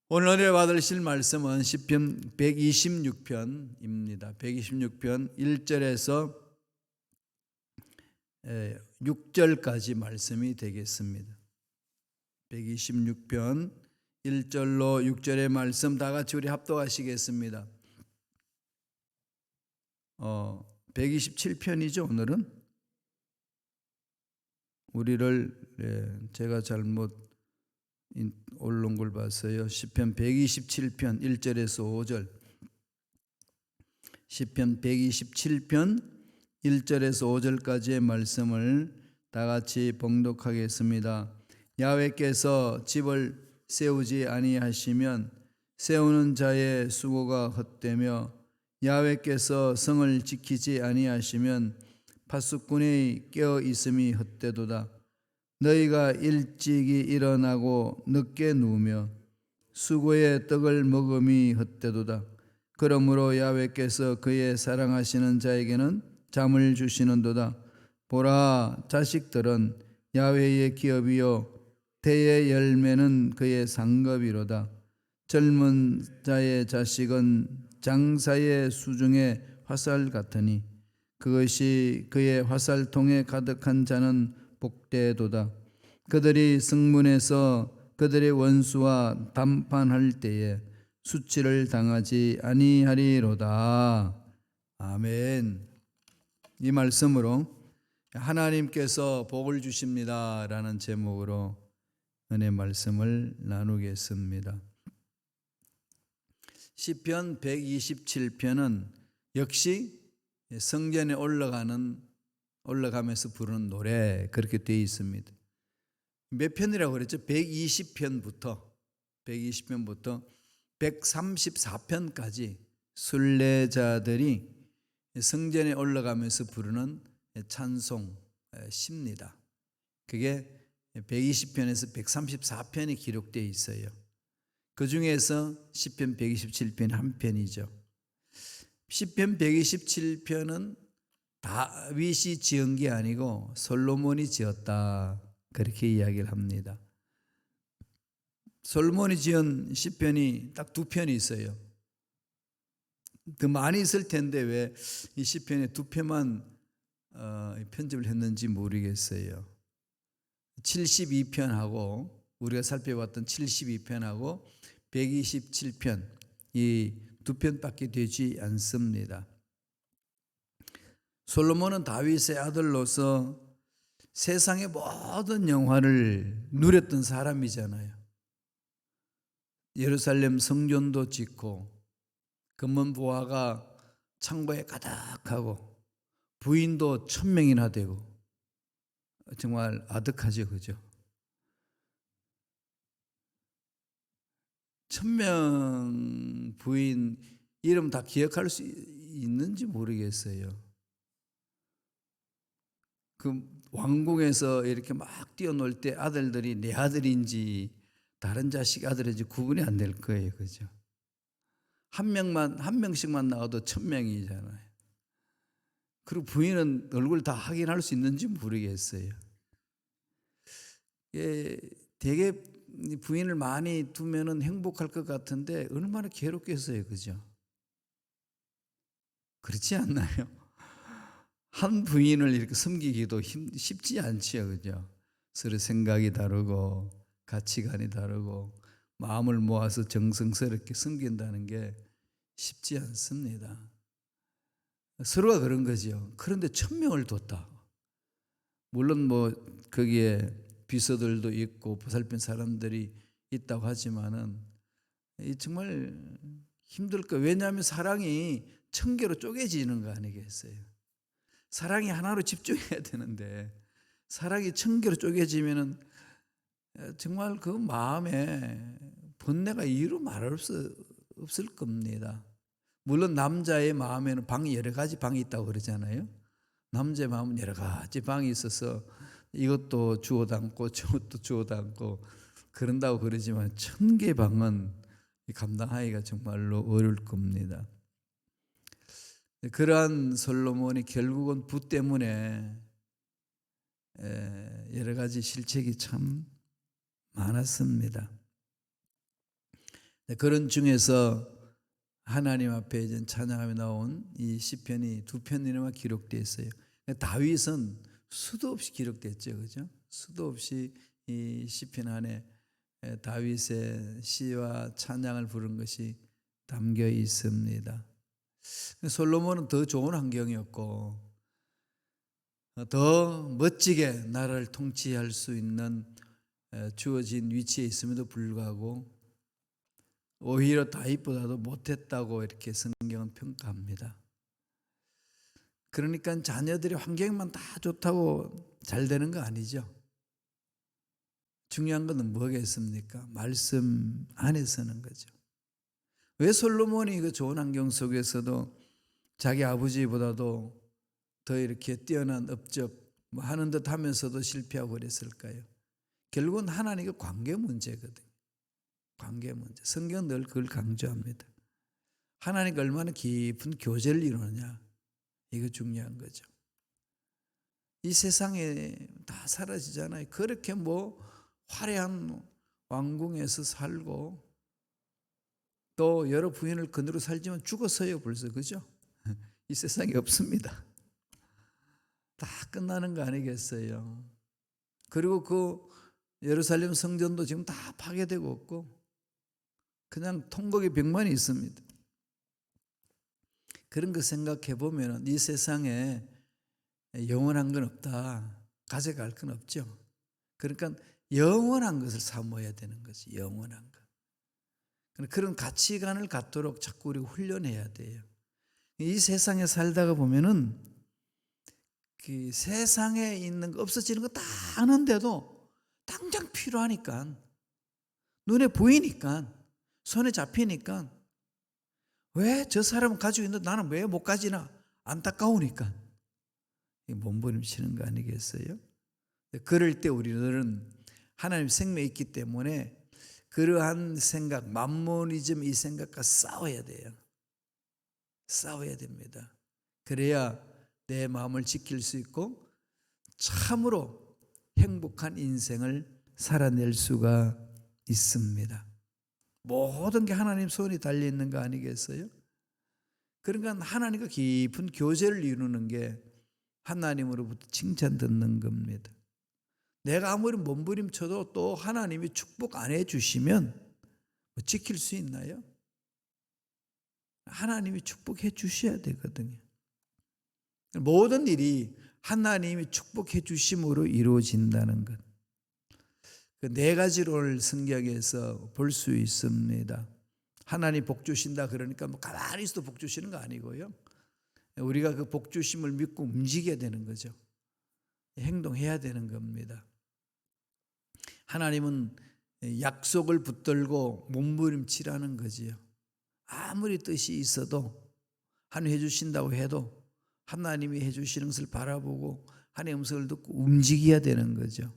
오늘 은혜 받으실 말씀은 시편 126편입니다. 126편 1절에서 6절까지 말씀이 되겠습니다. 126편 1절로 6절의 말씀 다 같이 우리 합독하시겠습니다. 127편이죠 오늘은. 우리를 제가 잘못 올린 걸 봤어요. 시편 127편 1절에서 5절. 시편 127편 1절에서 5절까지의 말씀을 다 같이 봉독하겠습니다. 야훼께서 집을 세우지 아니하시면 세우는 자의 수고가 헛되며 야훼께서 성을 지키지 아니하시면 파수꾼의 깨어 있음이 헛되도다. 너희가 일찍이 일어나고 늦게 누우며 수고의 떡을 먹음이 헛되도다. 그러므로 야훼께서 그의 사랑하시는 자에게는 잠을 주시는도다. 보라, 자식들은 야훼의 기업이요 태의 열매는 그의 상급이로다. 젊은 자의 자식은 장사의 수중의 화살 같으니 그것이 그의 화살통에 가득한 자는 복되도다. 그들이 성문에서 그들의 원수와 담판할 때에 수치를 당하지 아니하리로다. 아멘. 이 말씀으로 하나님께서 복을 주십니다라는 제목으로 은혜 말씀을 나누겠습니다. 시편 127편은 역시 성전에 올라가면서 부르는 노래 그렇게 되어 있습니다. 몇 편이라고 그랬죠? 120편부터 134편까지 순례자들이 성전에 올라가면서 부르는 찬송 시입니다. 그게 120편에서 134편이 기록되어 있어요. 그 중에서 시편 127편이 한 편이죠. 시편 127편은 다윗이 지은 게 아니고 솔로몬이 지었다 그렇게 이야기를 합니다. 솔로몬이 지은 시편이 딱 두 편이 있어요. 더 많이 있을 텐데 왜 이 시편에 두 편만 편집을 했는지 모르겠어요. 72편하고 우리가 살펴봤던 72편하고 127편 이 두 편밖에 되지 않습니다. 솔로몬은 다윗의 아들로서 세상의 모든 영화를 누렸던 사람이잖아요. 예루살렘 성전도 짓고 금은보화가 창고에 가득하고 부인도 1000명이나 되고 정말 아득하죠, 그죠? 1000명 부인 이름 다 기억할 수 있는지 모르겠어요. 그 왕궁에서 이렇게 막 뛰어놀 때 아들들이 내 아들인지 다른 자식 아들인지 구분이 안 될 거예요, 그죠? 한 명씩만 나와도 1000명이잖아요. 그리고 부인은 얼굴 다 확인할 수 있는지 모르겠어요. 되게 부인을 많이 두면은 행복할 것 같은데 얼마나 괴롭겠어요, 그죠? 그렇지 않나요? 한 부인을 이렇게 섬기기도 쉽지 않지요, 그죠? 서로 생각이 다르고 가치관이 다르고 마음을 모아서 정성스럽게 섬긴다는 게 쉽지 않습니다. 서로가 그런 거죠. 그런데 1000명을 뒀다. 물론 뭐 거기에 비서들도 있고 보살핀 사람들이 있다고 하지만은 정말 힘들 거. 왜냐하면 사랑이 1000개로 쪼개지는 거 아니겠어요? 사랑이 하나로 집중해야 되는데 사랑이 1000개로 쪼개지면은 정말 그 마음에 번뇌가 이루 말할 수 없을 겁니다. 물론 남자의 마음에는 방이 여러 가지 방이 있다고 그러잖아요. 남자의 마음은 여러 가지 방이 있어서 이것도 주워 담고 저것도 주워 담고 그런다고 그러지만 1000개 방은 감당하기가 정말로 어려울 겁니다. 그러한 솔로몬이 결국은 부 때문에 여러 가지 실책이 참 많았습니다. 그런 중에서 하나님 앞에 이제 찬양하며 나온 이 시편이 두 편이나 기록되어 있어요. 다윗은 수도 없이 기록됐죠, 그죠? 수도 없이 이 시편 안에 다윗의 시와 찬양을 부른 것이 담겨 있습니다. 솔로몬은 더 좋은 환경이었고 더 멋지게 나라를 통치할 수 있는 주어진 위치에 있음에도 불구하고 오히려 다윗보다도 못했다고 이렇게 성경은 평가합니다. 그러니까 자녀들의 환경만 다 좋다고 잘 되는 거 아니죠. 중요한 것은 뭐겠습니까? 말씀 안에 서는 거죠. 왜 솔로몬이 그 좋은 환경 속에서도 자기 아버지보다도 더 이렇게 뛰어난 업적 하는 듯 하면서도 실패하고 그랬을까요? 결국은 하나님과 관계 문제거든요. 관계 문제. 성경은 늘 그걸 강조합니다. 하나님과 얼마나 깊은 교제를 이루느냐. 이거 중요한 거죠. 이 세상에 다 사라지잖아요. 그렇게 뭐 화려한 왕궁에서 살고 또 여러 부인을 거느리고 살지만 죽었어요 벌써, 그죠? 이 세상에 없습니다. 다 끝나는 거 아니겠어요? 그리고 그 예루살렘 성전도 지금 다 파괴되고 없고 그냥 통곡의 벽만이 있습니다. 그런 거 생각해 보면 이 세상에 영원한 건 없다. 가져갈 건 없죠. 그러니까 영원한 것을 사모해야 되는 거지. 영원한 것. 그런 가치관을 갖도록 자꾸 우리가 훈련해야 돼요. 이 세상에 살다가 보면은 그 세상에 있는 거 없어지는 거 다 아는데도 당장 필요하니까 눈에 보이니까 손에 잡히니까 왜 저 사람은 가지고 있는데 나는 왜 못 가지나 안타까우니까 몸부림치는 거 아니겠어요? 그럴 때 우리들은 하나님 생명이 있기 때문에 그러한 생각, 만모니즘 이 생각과 싸워야 돼요. 싸워야 됩니다. 그래야 내 마음을 지킬 수 있고 참으로 행복한 인생을 살아낼 수가 있습니다. 모든 게 하나님 손이 달려있는 거 아니겠어요? 그러니까 하나님과 깊은 교제를 이루는 게 하나님으로부터 칭찬 듣는 겁니다. 내가 아무리 몸부림쳐도 또 하나님이 축복 안 해주시면 지킬 수 있나요? 하나님이 축복해 주셔야 되거든요. 모든 일이 하나님이 축복해 주심으로 이루어진다는 것. 그 네 가지를 성경에서 볼 수 있습니다. 하나님 복 주신다 그러니까 뭐 가만히 있어도 복 주시는 거 아니고요. 우리가 그 복 주심을 믿고 움직여야 되는 거죠. 행동해야 되는 겁니다. 하나님은 약속을 붙들고 몸부림치라는 거지요. 아무리 뜻이 있어도 하나님 해주신다고 해도 하나님이 해주시는 것을 바라보고 하나님의 음성을 듣고 움직여야 되는 거죠.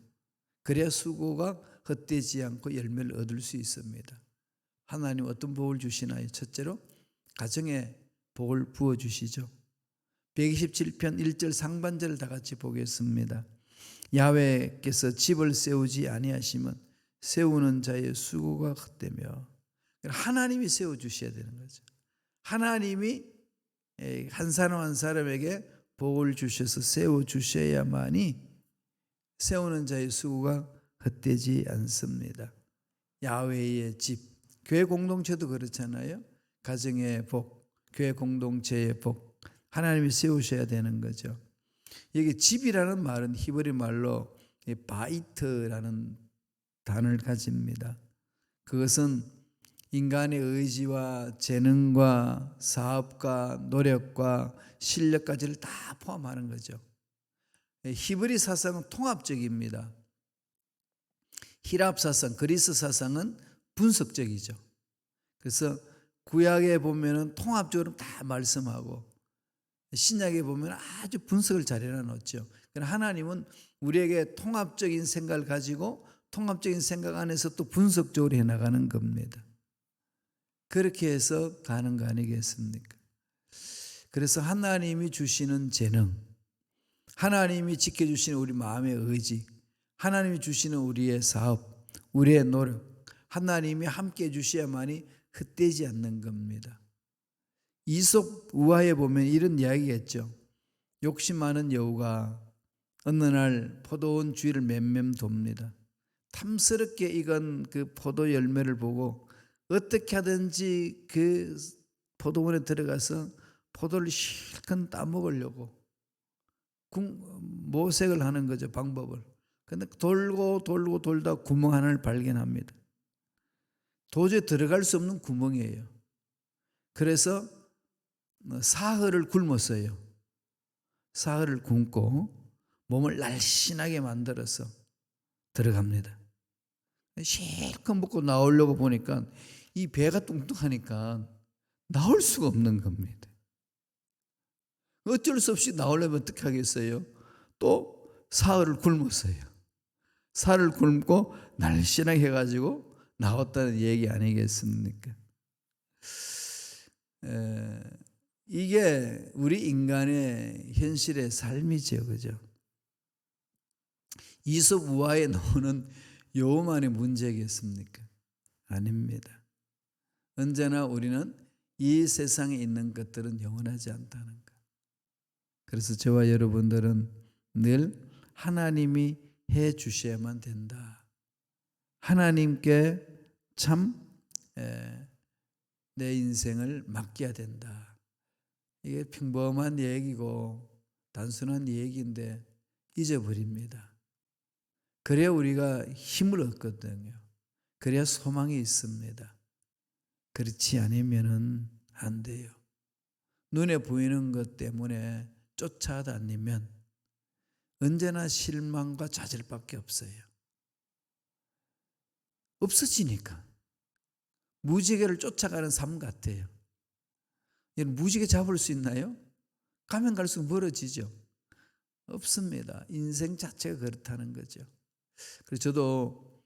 그래야 수고가 헛되지 않고 열매를 얻을 수 있습니다. 하나님 어떤 복을 주시나요? 첫째로 가정에 복을 부어주시죠. 127편 1절 상반절을 다 같이 보겠습니다. 야훼께서 집을 세우지 아니하시면 세우는 자의 수고가 헛되며, 하나님이 세워주셔야 되는 거죠. 하나님이 한 사람 한 사람에게 복을 주셔서 세워주셔야만이 세우는 자의 수고가 헛되지 않습니다. 야훼의 집, 교회 공동체도 그렇잖아요. 가정의 복, 교회 공동체의 복, 하나님이 세우셔야 되는 거죠. 여기 집이라는 말은 히브리 말로 바이트라는 단어를 가집니다. 그것은 인간의 의지와 재능과 사업과 노력과 실력까지를 다 포함하는 거죠. 히브리 사상은 통합적입니다. 히랍 사상, 그리스 사상은 분석적이죠. 그래서 구약에 보면은 통합적으로 다 말씀하고 신약에 보면 아주 분석을 잘 해놨죠. 그러나 하나님은 우리에게 통합적인 생각을 가지고 통합적인 생각 안에서 또 분석적으로 해나가는 겁니다. 그렇게 해서 가는 거 아니겠습니까? 그래서 하나님이 주시는 재능, 하나님이 지켜주시는 우리 마음의 의지, 하나님이 주시는 우리의 사업, 우리의 노력, 하나님이 함께 해주셔야만이 헛되지 않는 겁니다. 이솝 우화에 보면 이런 이야기가 있죠. 욕심 많은 여우가 어느 날 포도원 주위를 맴맴 돕니다. 탐스럽게 익은 그 포도 열매를 보고 어떻게 하든지 그 포도원에 들어가서 포도를 실컷 따먹으려고 모색을 하는 거죠, 방법을. 근데 돌고 돌다 구멍 하나를 발견합니다. 도저히 들어갈 수 없는 구멍이에요. 그래서 사흘을 굶었어요. 사흘을 굶고 몸을 날씬하게 만들어서 들어갑니다. 실컷 먹고 나오려고 보니까 이 배가 뚱뚱하니까 나올 수가 없는 겁니다. 어쩔 수 없이 나오려면 어떻게 하겠어요? 또 사흘을 굶었어요. 사흘을 굶고 날씬하게 해가지고 나왔다는 얘기 아니겠습니까? 이게 우리 인간의 현실의 삶이죠, 그죠? 이솝 우화에 나오는 여우만의 문제겠습니까? 아닙니다. 언제나 우리는 이 세상에 있는 것들은 영원하지 않다는 것. 그래서 저와 여러분들은 늘 하나님이 해 주셔야만 된다. 하나님께 참 내 인생을 맡겨야 된다. 이게 평범한 얘기고 단순한 얘기인데 잊어버립니다. 그래야 우리가 힘을 얻거든요. 그래야 소망이 있습니다. 그렇지 않으면 안 돼요. 눈에 보이는 것 때문에 쫓아다니면 언제나 실망과 좌절밖에 없어요. 없어지니까. 무지개를 쫓아가는 삶 같아요. 무지개 잡을 수 있나요? 가면 갈수록 멀어지죠. 없습니다. 인생 자체가 그렇다는 거죠. 그래서 저도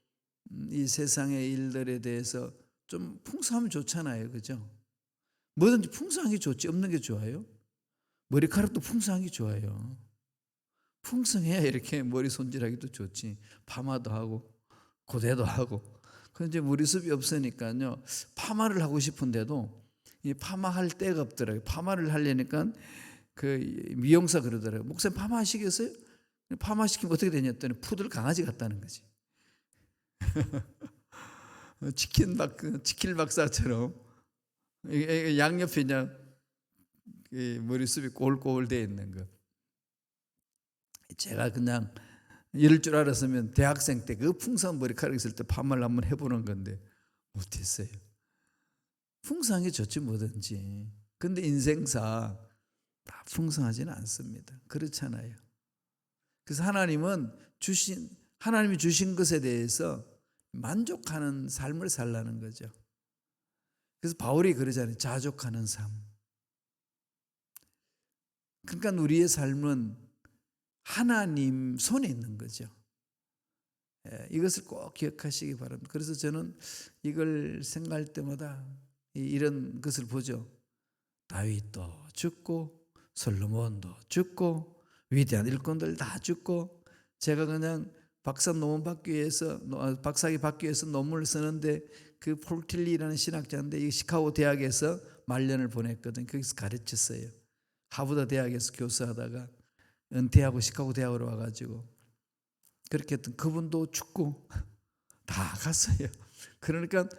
이 세상의 일들에 대해서 좀 풍성하면 좋잖아요. 그죠? 뭐든지 풍성한 게 좋지 없는 게 좋아요? 머리카락도 풍성한 게 좋아요. 풍성해야 이렇게 머리 손질하기도 좋지. 파마도 하고 고데도 하고. 그런데 머리숱이 없으니까요. 파마를 하고 싶은데도 이 파마할 데가 없더라고요. 파마를 하려니까 그 미용사 그러더라고요. 목사님 파마하시겠어요? 파마시키면 어떻게 되냐 했더니 푸들 강아지 같다는 거지. 치킨 박사처럼 양옆에 그냥 머리숱이 꼬울꼬울 되어 있는 거. 제가 그냥 이럴 줄 알았으면 대학생 때 그 풍성한 머리카락 있을 때 파마를 한번 해보는 건데 못했어요. 풍성한 게 좋지 뭐든지. 근데 인생사 다 풍성하지는 않습니다. 그렇잖아요. 그래서 하나님이 주신 것에 대해서 만족하는 삶을 살라는 거죠. 그래서 바울이 그러잖아요. 자족하는 삶. 그러니까 우리의 삶은 하나님 손에 있는 거죠. 이것을 꼭 기억하시기 바랍니다. 그래서 저는 이걸 생각할 때마다 이런 것을 보죠. 다윗도 죽고 솔로몬도 죽고 위대한 일꾼들 다 죽고 제가 그냥 박사학위 받기 위해서 논문을 쓰는데 그 폴틸리라는 신학자인데 이 시카고 대학에서 말년을 보냈거든요. 거기서 가르쳤어요. 하버드 대학에서 교수하다가 은퇴하고 시카고 대학으로 와가지고 그렇게 했던 그분도 죽고 다 갔어요. 그러니까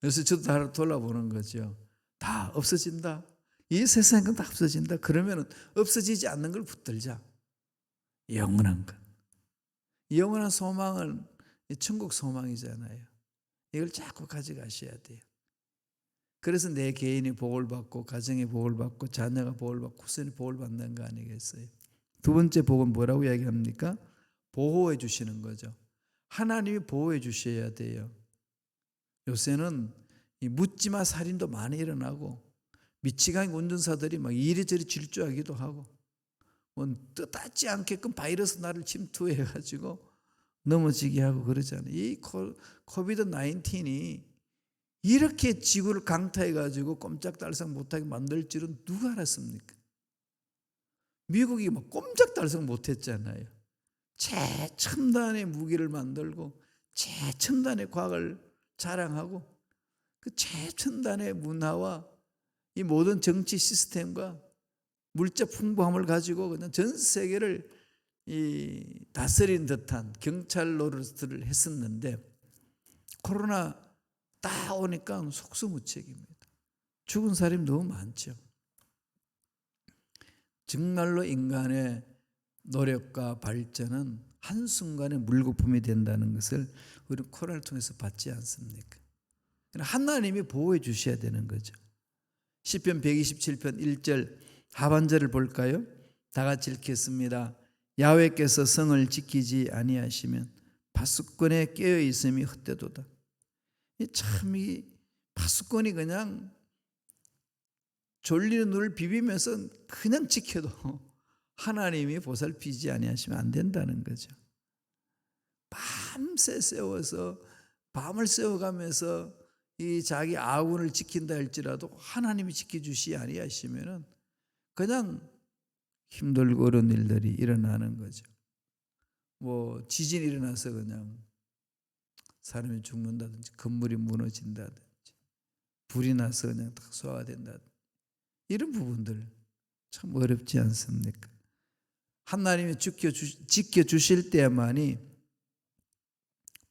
요새 저도 다 돌아보는 거죠. 다 없어진다. 이 세상은 다 없어진다. 그러면 없어지지 않는 걸 붙들자. 영원한 것. 영원한 소망은 천국 소망이잖아요. 이걸 자꾸 가져가셔야 돼요. 그래서 내 개인이 복을 받고 가정이 복을 받고 자녀가 복을 받고 후손이 복을 받는 거 아니겠어요? 두 번째 복은 뭐라고 이야기합니까? 보호해 주시는 거죠. 하나님이 보호해 주셔야 돼요. 요새는 이 묻지마 살인도 많이 일어나고 미치광이 운전사들이 막 이리저리 질주하기도 하고 뭐 뜻하지 않게끔 바이러스 나를 침투해가지고 넘어지게 하고 그러잖아요. 이 코비드 19이 이렇게 지구를 강타해가지고 꼼짝달싹 못하게 만들 줄은 누가 알았습니까? 미국이 뭐 꼼짝달싹 못했잖아요. 최첨단의 무기를 만들고 최첨단의 과학을 자랑하고 그 최첨단의 문화와 이 모든 정치 시스템과 물자 풍부함을 가지고 그냥 전 세계를 이 다스린 듯한 경찰 노릇을 했었는데 코로나 딱 오니까 속수무책입니다. 죽은 사람이 너무 많죠. 정말로 인간의 노력과 발전은 한순간에 물거품이 된다는 것을 우리 코로나를 통해서 봤지 않습니까? 하나님이 보호해 주셔야 되는 거죠. 시편 127편 1절 하반절을 볼까요? 다 같이 읽겠습니다. 야훼께서 성을 지키지 아니하시면 파수꾼에 깨어 있음이 헛되도다. 참 이 파수꾼이 그냥 졸리는 눈을 비비면서 그냥 지켜도 하나님이 보살피지 아니하시면 안 된다는 거죠. 밤새 세워서 밤을 세워가면서 이 자기 아군을 지킨다 할지라도 하나님이 지켜주시 아니하시면은 그냥 힘들고 어려운 일들이 일어나는 거죠. 뭐 지진이 일어나서 그냥 사람이 죽는다든지 건물이 무너진다든지 불이 나서 그냥 다 소화된다든지 이런 부분들 참 어렵지 않습니까? 하나님이 지켜주실 때만이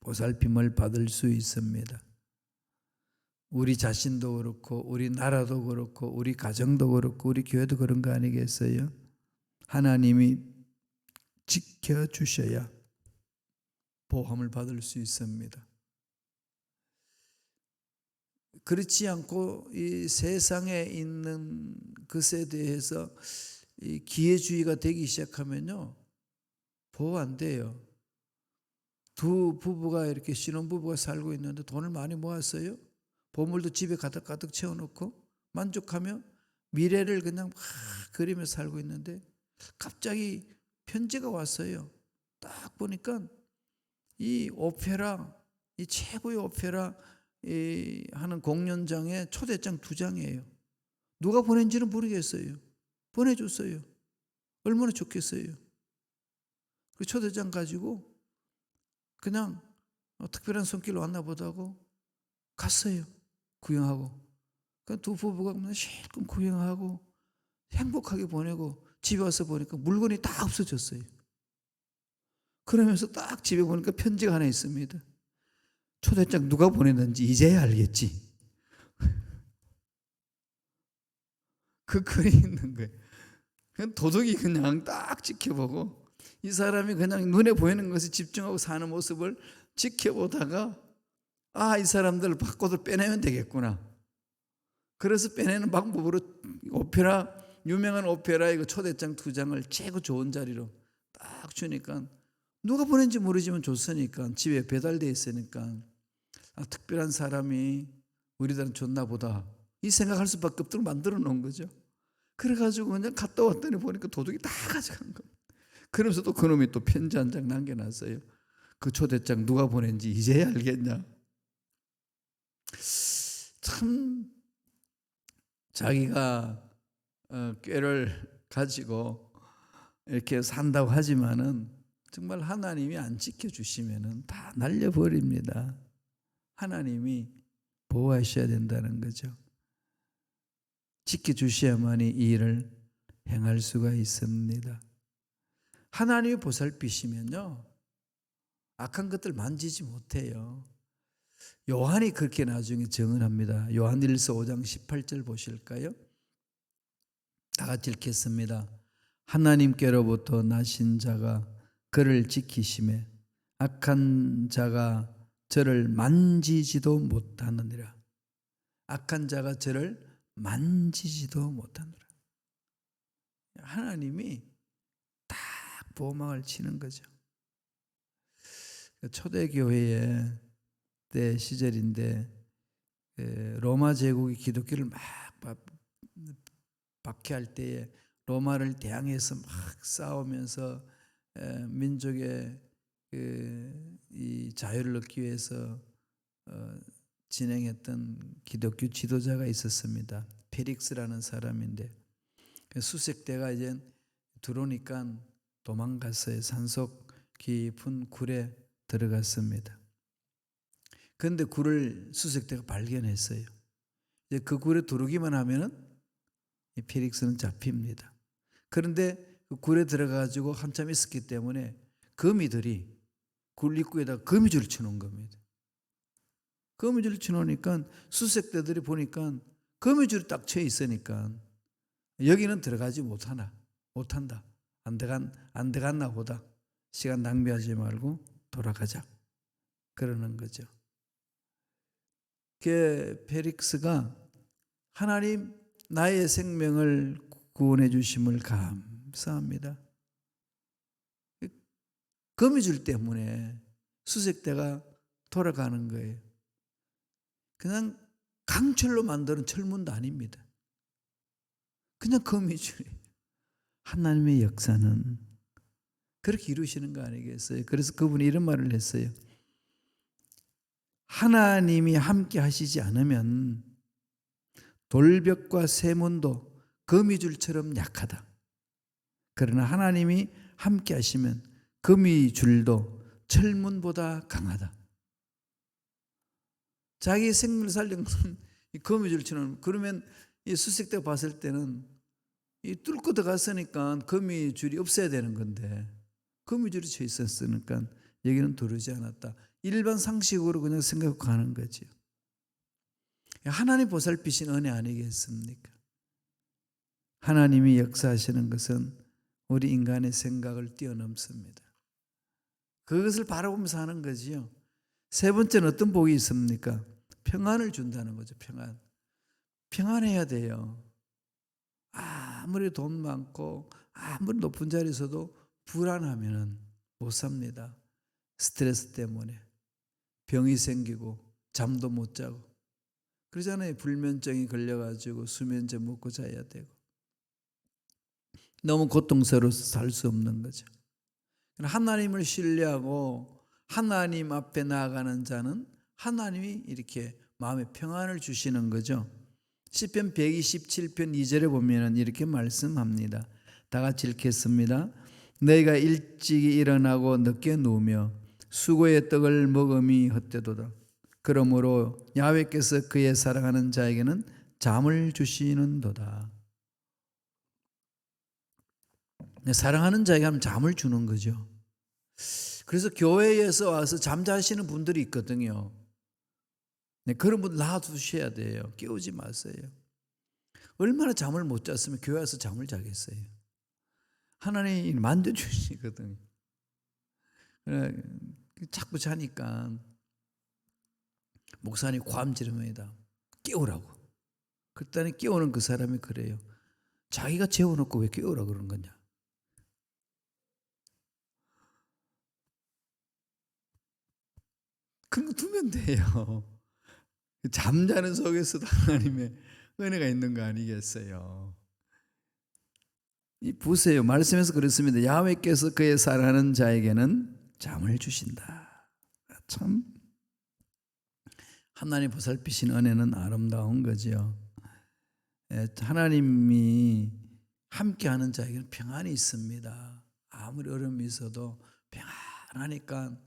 보살핌을 받을 수 있습니다. 우리 자신도 그렇고 우리 나라도 그렇고 우리 가정도 그렇고 우리 교회도 그런 거 아니겠어요? 하나님이 지켜주셔야 보험을 받을 수 있습니다. 그렇지 않고 이 세상에 있는 것에 대해서 이 기회주의가 되기 시작하면요 보호 안 돼요. 두 부부가 이렇게 신혼부부가 살고 있는데 돈을 많이 모았어요. 보물도 집에 가득 채워놓고 만족하며 미래를 그냥 막 그리며 살고 있는데 갑자기 편지가 왔어요. 딱 보니까 이 오페라, 이 최고의 오페라 하는 공연장에 초대장 2장이에요. 누가 보낸지는 모르겠어요. 보내줬어요. 얼마나 좋겠어요. 그 초대장 가지고 그냥 특별한 손길로 왔나 보다고 갔어요. 구경하고. 그 두 부부가 그냥 실컷 구경하고 행복하게 보내고 집에 와서 보니까 물건이 다 없어졌어요. 그러면서 딱 집에 보니까 편지가 하나 있습니다. 초대장 누가 보냈는지 이제야 알겠지. 그 글이 있는 거예요. 그냥 도둑이 그냥 딱 지켜보고 이 사람이 그냥 눈에 보이는 것에 집중하고 사는 모습을 지켜보다가 아, 이 사람들 바꿔도 빼내면 되겠구나. 그래서 빼내는 방법으로 유명한 오페라의 그 초대장 2장을 최고 좋은 자리로 딱 주니까 누가 보낸지 모르지만 줬으니까 집에 배달돼 있으니까 아, 특별한 사람이 우리들은 줬나 보다 이 생각할 수밖에 없도록 만들어 놓은 거죠. 그래가지고 그냥 갔다 왔더니 보니까 도둑이 다 가져간 겁니다. 그러면서 또 그놈이 또 편지 한 장 남겨놨어요. 그 초대장 누가 보낸지 이제야 알겠냐. 참 자기가 꾀를 가지고 이렇게 산다고 하지만은 정말 하나님이 안 지켜주시면은 다 날려버립니다. 하나님이 보호하셔야 된다는 거죠. 지켜주셔야만이 이 일을 행할 수가 있습니다. 하나님이 보살피시면요 악한 것들 만지지 못해요. 요한이 그렇게 나중에 증언합니다. 요한일서 5장 18절 보실까요? 다 같이 읽겠습니다. 하나님께로부터 나신 자가 그를 지키심에 악한 자가 저를 만지지도 못하느니라. 악한 자가 저를 만지지도 못하느라. 하나님이 딱 보호막을 치는 거죠. 초대교회의 때 시절인데 로마 제국이 기독교를 막 박해할 때에 로마를 대항해서 막 싸우면서 민족의 이 자유를 얻기 위해서 진행했던 기독교 지도자가 있었습니다. 페릭스라는 사람인데 수색대가 이제 들어오니까 도망갔어요. 산속 깊은 굴에 들어갔습니다. 그런데 굴을 수색대가 발견했어요. 이제 그 굴에 들어오기만 하면은 이 페릭스는 잡힙니다. 그런데 그 굴에 들어가지고 한참 있었기 때문에 거미들이 굴 입구에다가 거미줄을 쳐놓은 겁니다. 거미줄을 쳐놓으니까 수색대들이 보니까 거미줄이 딱 쳐 있으니까 여기는 들어가지 못한다. 안 들어갔나 보다. 시간 낭비하지 말고 돌아가자. 그러는 거죠. 그 페릭스가 하나님 나의 생명을 구원해 주심을 감사합니다. 거미줄 때문에 수색대가 돌아가는 거예요. 그냥 강철로 만드는 철문도 아닙니다. 그냥 거미줄이에요. 하나님의 역사는 그렇게 이루시는 거 아니겠어요? 그래서 그분이 이런 말을 했어요. 하나님이 함께 하시지 않으면 돌벽과 세문도 거미줄처럼 약하다. 그러나 하나님이 함께 하시면 거미줄도 철문보다 강하다. 자기 생명을 살린 것은 이 거미줄처럼, 그러면 이 수색대가 봤을 때는 이 뚫고 들어갔으니까 거미줄이 없어야 되는 건데 거미줄이 쳐 있었으니까 여기는 들어오지 않았다. 일반 상식으로 그냥 생각하는 거죠. 하나님 보살피신 은혜 아니겠습니까? 하나님이 역사하시는 것은 우리 인간의 생각을 뛰어넘습니다. 그것을 바라보면서 하는 거지요. 세 번째는 어떤 복이 있습니까? 평안을 준다는 거죠. 평안해야 돼요. 아무리 돈 많고 아무리 높은 자리에서도 불안하면 못 삽니다. 스트레스 때문에 병이 생기고 잠도 못 자고 그러잖아요. 불면증이 걸려가지고 수면제 먹고 자야 되고 너무 고통스러워서 살 수 없는 거죠. 하나님을 신뢰하고 하나님 앞에 나아가는 자는 하나님이 이렇게 마음에 평안을 주시는 거죠. 시편 127편 2절에 보면 이렇게 말씀합니다. 다 같이 읽겠습니다. 너희가 일찍이 일어나고 늦게 누우며 수고의 떡을 먹음이 헛되도다. 그러므로 야훼께서 그의 사랑하는 자에게는 잠을 주시는도다. 사랑하는 자에게는 잠을 주는 거죠. 그래서 교회에서 와서 잠자시는 분들이 있거든요. 그런 분들 놔두셔야 돼요. 깨우지 마세요. 얼마나 잠을 못 잤으면 교회 와서 잠을 자겠어요. 하나님이 만져주시거든요. 자꾸 자니까 목사님 고함 지르면이다. 깨우라고. 그랬더니 깨우는 그 사람이 그래요. 자기가 재워놓고 왜 깨우라고 그러는 거냐. 그거 두면 돼요. 잠자는 속에서도 하나님의 은혜가 있는 거 아니겠어요? 보세요. 말씀에서 그렇습니다. 야훼께서 그의 사랑하는 자에게는 잠을 주신다. 참 하나님 보살피신 은혜는 아름다운 거죠. 하나님이 함께하는 자에게는 평안이 있습니다. 아무리 어려움이 있어도 평안하니까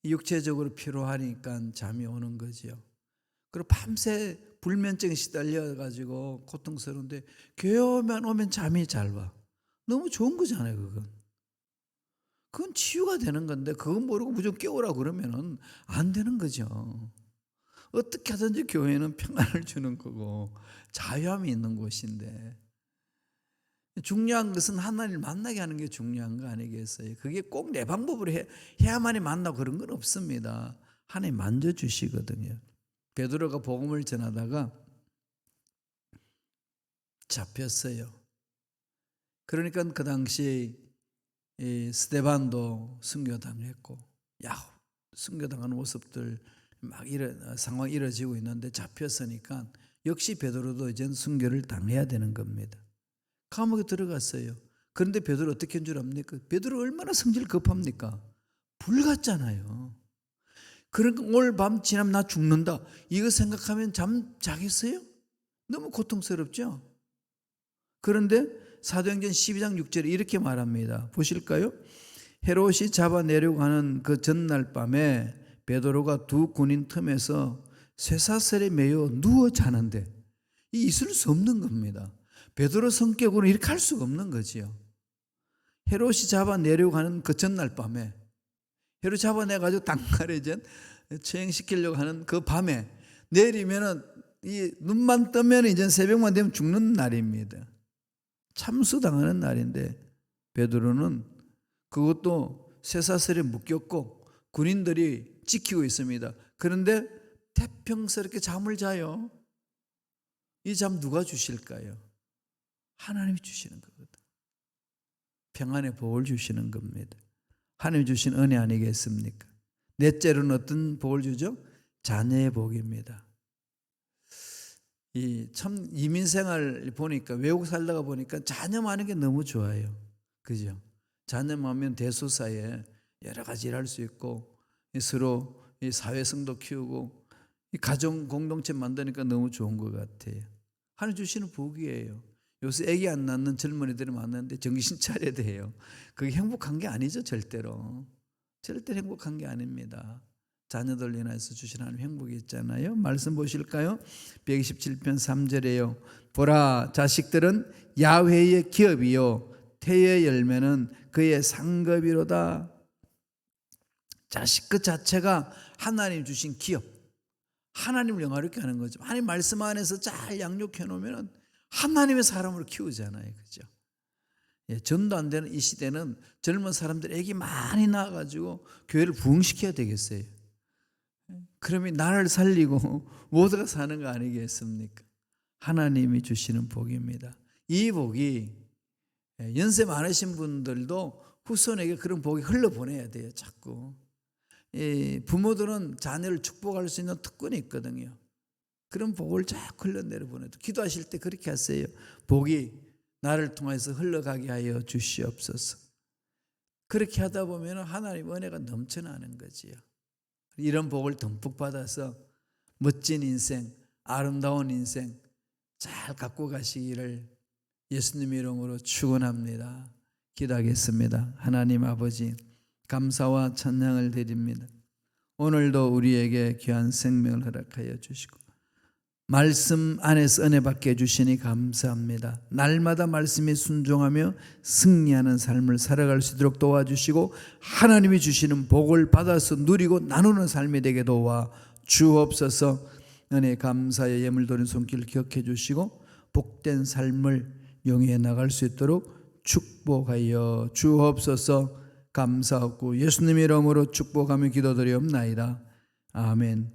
육체적으로 피로하니까 잠이 오는 거죠. 그리고 밤새 불면증에 시달려가지고 고통스러운데 교회만 오면 잠이 잘 와. 너무 좋은 거잖아요. 그건 치유가 되는 건데 그건 모르고 무조건 깨우라고 그러면 안 되는 거죠. 어떻게 하든지 교회는 평안을 주는 거고 자유함이 있는 곳인데 중요한 것은 하나님을 만나게 하는 게 중요한 거 아니겠어요? 그게 꼭 내 방법으로 해야만이 만나고 그런 건 없습니다. 하나님 만져주시거든요. 베드로가 복음을 전하다가 잡혔어요. 그러니까 그 당시에 스데반도 순교당했고 순교당하는 모습들 막 이런 상황이 이루어지고 있는데 잡혔으니까 역시 베드로도 이제는 순교를 당해야 되는 겁니다. 감옥에 들어갔어요. 그런데 베드로 어떻게 한 줄 압니까? 베드로 얼마나 성질 급합니까? 불 같잖아요. 그러니까 오늘 밤 지나면 나 죽는다. 이거 생각하면 잠 자겠어요? 너무 고통스럽죠? 그런데 사도행전 12장 6절에 이렇게 말합니다. 보실까요? 헤롯이 잡아내려고 하는 그 전날 밤에 베드로가 두 군인 틈에서 쇠사슬에 매여 누워 자는데 있을 수 없는 겁니다. 베드로 성격으로 이렇게 할 수가 없는 거지요. 헤롯이 잡아내려고 하는 그 전날 밤에, 헤롯 잡아내가지고 당갈에 처형시키려고 하는 그 밤에 내리면은 이 눈만 뜨면 이제 새벽만 되면 죽는 날입니다. 참수당하는 날인데 베드로는 그것도 쇠사슬에 묶였고 군인들이 지키고 있습니다. 그런데 태평스럽게 잠을 자요. 이 잠 누가 주실까요? 하나님이 주시는 거거든. 평안의 복을 주시는 겁니다. 하나님 주신 은혜 아니겠습니까? 넷째로는 어떤 복을 주죠? 자녀의 복입니다. 참 이민생활 보니까, 외국 살다가 보니까 자녀 많은 게 너무 좋아요. 그죠? 자녀 많으면 대소사에 여러 가지 일할 수 있고 서로 사회성도 키우고 가정 공동체 만드니까 너무 좋은 것 같아요. 하나님 주시는 복이에요. 요새 애기 안 낳는 젊은이들이 많은데 정신 차려야 돼요. 그게 행복한 게 아니죠. 절대로 행복한 게 아닙니다. 자녀들 인해서 주신 하나님 행복이 있잖아요. 말씀 보실까요? 127편 3절에요. 보라, 자식들은 야훼의 기업이요 태의 열매는 그의 상급이로다. 자식 그 자체가 하나님 주신 기업, 하나님을 영화롭게 하는 거죠. 하나님 말씀 안에서 잘 양육해 놓으면 하나님의 사람으로 키우잖아요. 그죠? 전도 안 되는 이 시대는 젊은 사람들 애기 많이 낳아가지고 교회를 부흥시켜야 되겠어요. 그러면 나라를 살리고 모두가 사는 거 아니겠습니까? 하나님이 주시는 복입니다. 이 복이 연세 많으신 분들도 후손에게 그런 복이 흘러보내야 돼요. 자꾸 부모들은 자녀를 축복할 수 있는 특권이 있거든요. 그런 복을 자꾸 흘러내려 보내도 기도하실 때 그렇게 하세요. 복이 나를 통해서 흘러가게 하여 주시옵소서. 그렇게 하다 보면 하나님 은혜가 넘쳐나는 거지요. 이런 복을 듬뿍 받아서 멋진 인생, 아름다운 인생 잘 갖고 가시기를 예수님 이름으로 축원합니다. 기도하겠습니다. 하나님 아버지, 감사와 찬양을 드립니다. 오늘도 우리에게 귀한 생명을 허락하여 주시고 말씀 안에서 은혜 받게 해주시니 감사합니다. 날마다 말씀에 순종하며 승리하는 삶을 살아갈 수 있도록 도와주시고 하나님이 주시는 복을 받아서 누리고 나누는 삶이 되게 도와 주옵소서. 은혜 감사의 예물 드리는 손길을 기억해 주시고 복된 삶을 영위해 나갈 수 있도록 축복하여 주옵소서. 감사하고 예수님 이름으로 축복하며 기도드리옵나이다. 아멘.